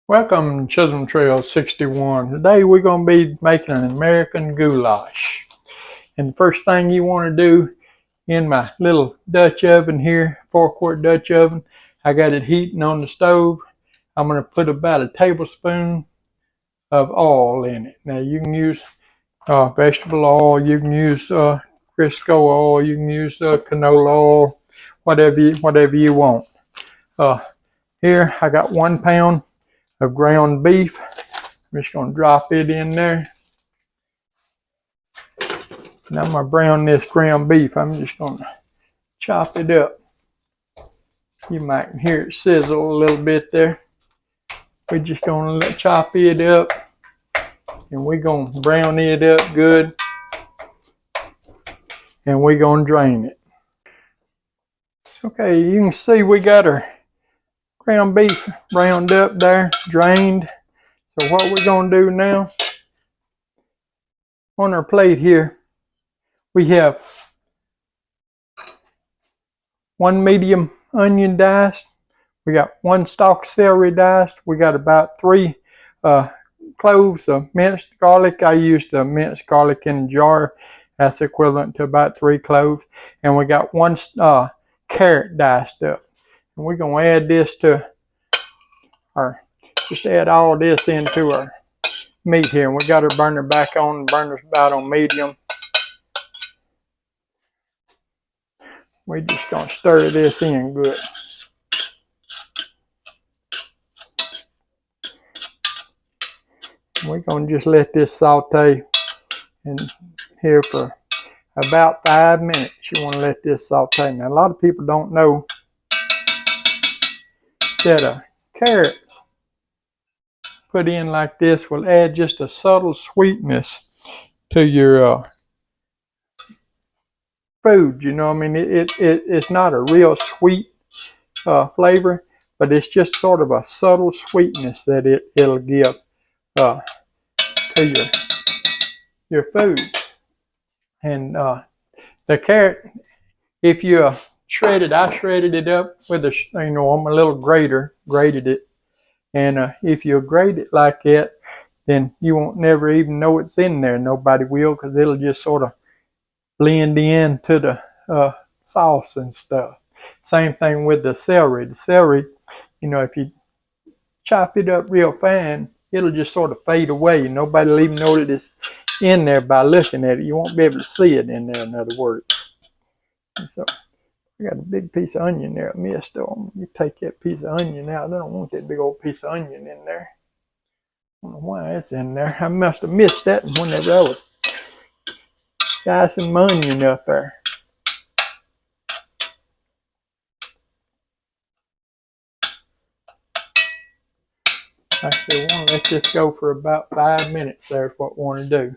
Welcome to Chisholm Trail 61. Today we're going to be making an American goulash. And the first thing you want to do in my little Dutch oven here, 4-quart Dutch oven, I got it heating on the stove. I'm going to put about a tablespoon of oil in it. Now you can use vegetable oil, you can use Crisco oil, you can use canola oil, whatever you want. Here I got 1 pound of ground beef. I'm just going to drop it in there. Now I'm going to brown this ground beef. I'm just going to chop it up. You might hear it sizzle a little bit there. We're just going to chop it up, and we're going to brown it up good, and we're going to drain it. Okay, you can see we got our ground beef browned up there, drained. So what we're going to do now, on our plate here, we have 1 medium onion diced. We got 1 stalk celery diced. We got about 3 cloves of minced garlic. I used the minced garlic in a jar. That's equivalent to about 3 cloves. And we got 1 carrot diced up. And we're going to add this to just add all this into our meat here. And we got our burner back on. The burner's about on medium. We're just going to stir this in good. We're going to just let this saute in here for about 5 minutes. You want to let this saute. Now, a lot of people don't know that a carrot put in like this will add just a subtle sweetness to your food. You know, I mean, it's not a real sweet flavor, but it's just sort of a subtle sweetness that it'll give to your food. And the carrot, if you shredded, I shredded it up with on my little grater, grated it. And if you grate it like that, then you won't never even know it's in there. Nobody will, because it'll just sort of blend in to the sauce and stuff. Same thing with the celery. The celery, you know, if you chop it up real fine, it'll just sort of fade away. Nobody will even know that it's in there by looking at it. You won't be able to see it in there, in other words. And so I got a big piece of onion there I missed though. You take that piece of onion out. I don't want that big old piece of onion in there. I don't know why it's in there. I must have missed that whenever I was dicing my onion up there. Like I said, we want to let this go for about 5 minutes. There's what we want to do.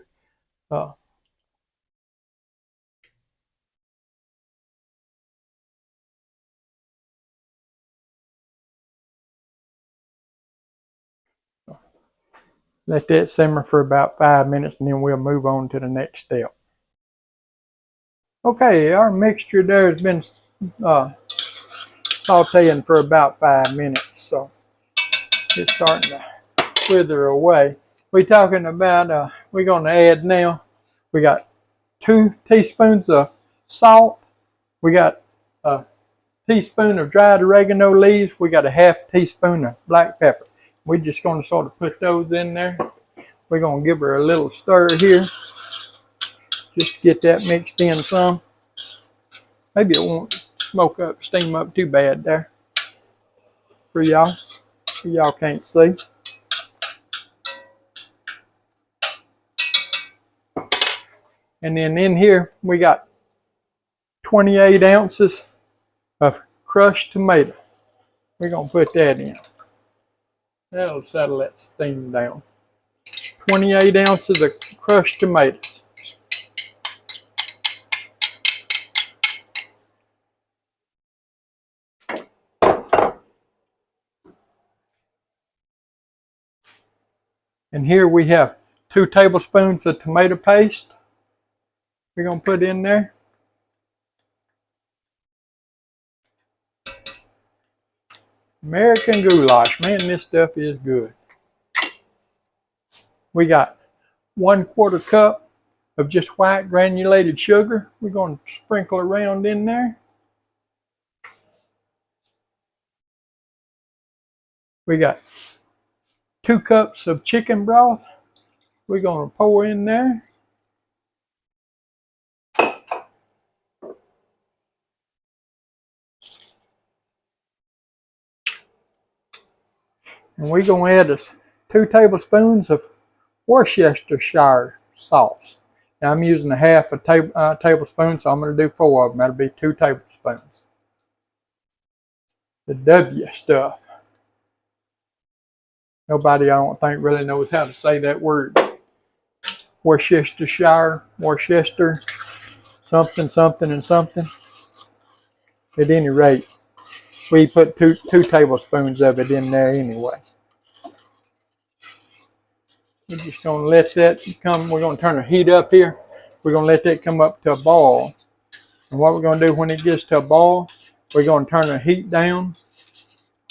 Let that simmer for about 5 minutes, and then we'll move on to the next step. Okay, our mixture there has been sauteing for about 5 minutes, so it's starting to wither away. We're talking about, we're going to add now, we got 2 teaspoons of salt, we got a teaspoon of dried oregano leaves, we got a ½ teaspoon of black pepper. We're just going to sort of put those in there. We're going to give her a little stir here, just to get that mixed in some. Maybe it won't smoke up, steam up too bad there for y'all. Y'all can't see. And then in here, we got 28 ounces of crushed tomato. We're going to put that in. That'll settle that steam down. 28 ounces of crushed tomatoes. And here we have 2 tablespoons of tomato paste. We're going to put in there. American goulash. Man, this stuff is good. We got 1/4 cup of just white granulated sugar. We're going to sprinkle around in there. We got 2 cups of chicken broth. We're going to pour in there. And we're going to add 2 tablespoons of Worcestershire sauce. Now I'm using a half a tablespoon, so I'm going to do 4 of them. That'll be 2 tablespoons. The W stuff. Nobody, I don't think, really knows how to say that word. Worcestershire, Worcester, something, something, and something. At any rate, we put two tablespoons of it in there anyway. We're just going to let that come. We're going to turn the heat up here. We're going to let that come up to a boil. And what we're going to do when it gets to a boil, we're going to turn the heat down.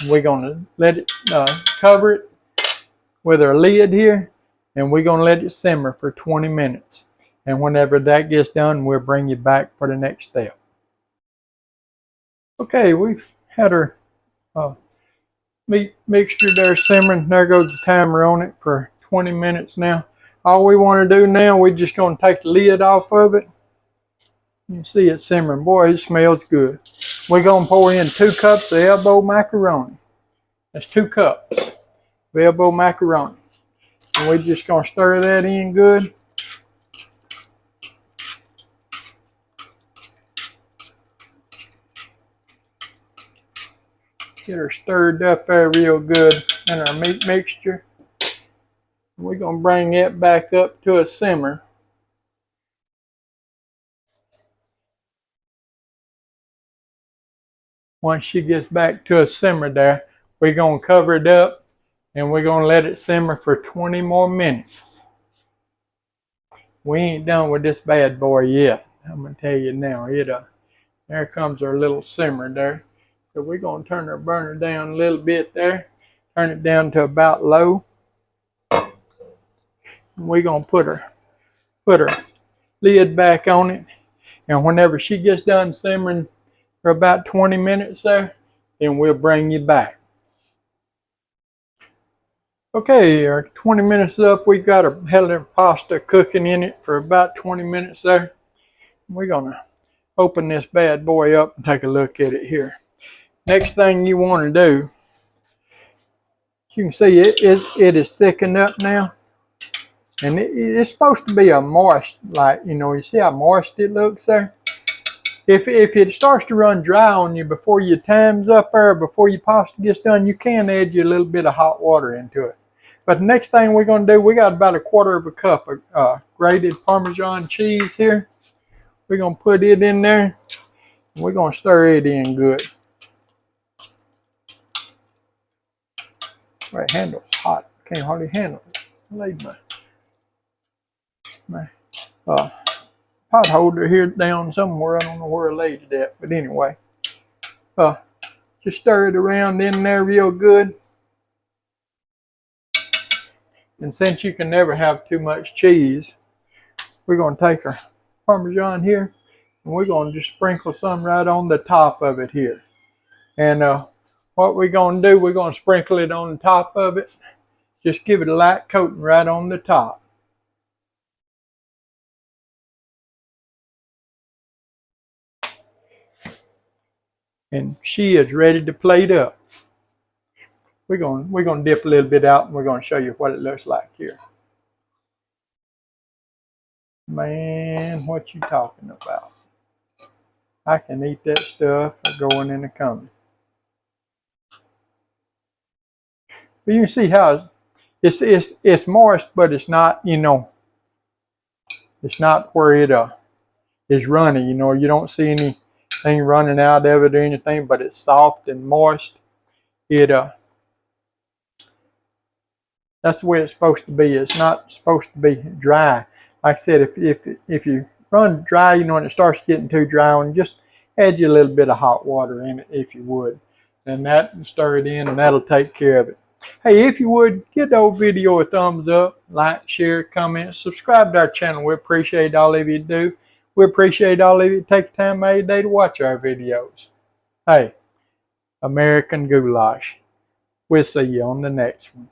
We're going to let it cover it with our lid here. And we're going to let it simmer for 20 minutes. And whenever that gets done, we'll bring you back for the next step. Okay, we've had our meat mixture there simmering. There goes the timer on it for 20 minutes now. All we want to do now, we're just going to take the lid off of it. You can see it simmering. Boy, it smells good. We're going to pour in 2 cups of elbow macaroni. That's 2 cups of elbow macaroni. And we're just going to stir that in good. Get her stirred up there real good in our meat mixture. We're going to bring that back up to a simmer. Once she gets back to a simmer there, we're going to cover it up and we're going to let it simmer for 20 more minutes. We ain't done with this bad boy yet. I'm going to tell you now. There comes our little simmer there. So we're going to turn our burner down a little bit there. Turn it down to about low. And we're going to put her lid back on it. And whenever she gets done simmering for about 20 minutes there, then we'll bring you back. Okay, our 20 minutes up. We got our healthy pasta cooking in it for about 20 minutes there. We're going to open this bad boy up and take a look at it here. Next thing you want to do, you can see it is thickened up now. And it's supposed to be a moist, like, you see how moist it looks there? If it starts to run dry on you before your time's up there, before your pasta gets done, you can add you a little bit of hot water into it. But the next thing we're going to do, we got about 1/4 cup of grated Parmesan cheese here. We're going to put it in there. And we're going to stir it in good. Right, handle's hot. Can't hardly handle it. I laid my pot holder here down somewhere. I don't know where I laid it at. But anyway, just stir it around in there real good. And since you can never have too much cheese, we're going to take our Parmesan here and we're going to just sprinkle some right on the top of it here. And what we're going to do, we're going to sprinkle it on the top of it. Just give it a light coating right on the top. And she is ready to plate up. We're going to dip a little bit out and we're going to show you what it looks like here. Man, what you talking about? I can eat that stuff going in the coming. But you can see how it's moist, but it's not, it's not where it is runny. You don't see anything running out of it or anything, but it's soft and moist. That's the way it's supposed to be. It's not supposed to be dry. Like I said, if you run dry, and it starts getting too dry, and just add you a little bit of hot water in it if you would. And that, stir it in, and that'll take care of it. Hey, if you would, give the old video a thumbs up, like, share, comment, subscribe to our channel. We appreciate all of you do. We appreciate all of you take time every day to watch our videos. Hey, American Goulash. We'll see you on the next one.